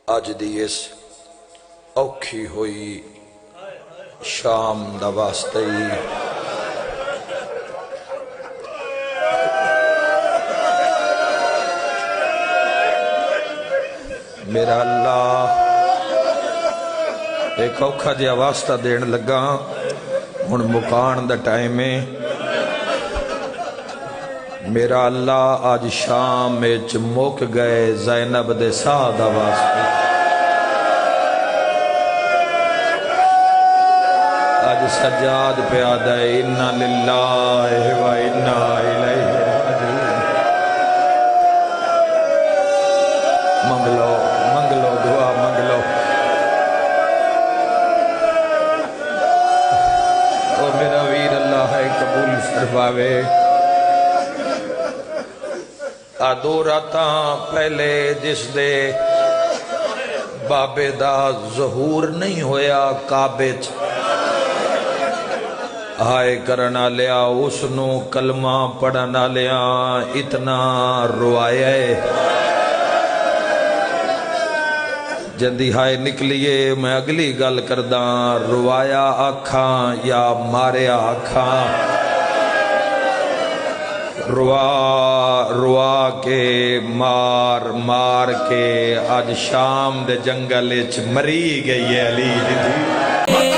اج دی اس اوکھی ہوئی شام دا واسطے میرا اللہ ایک اوکھا جہا واسطہ دین لگا ہن مکان دا ٹائم ہے میرا اللہ آج شام وچ مک گئے زینب دے ساہ دا واسطے آج سجاد پیادہ انا للہ و انا الیہ راجعون منگلو دعا منگلو او میرا ویر اللہ ہے قبول فرماوے دو راتاں پہلے جس دے بابے دا ظہور نہیں ہویا کعبے چ آئے کرنا لیا اس نو کلمہ پڑھنا لیا اتنا روایا ہے جندی ہائے نکلیے میں اگلی گل کرداں روایا آکھاں یا ماریا آکھاں روا کے مار کے آج شام دے جنگل اچ مری گئی ہے علی دی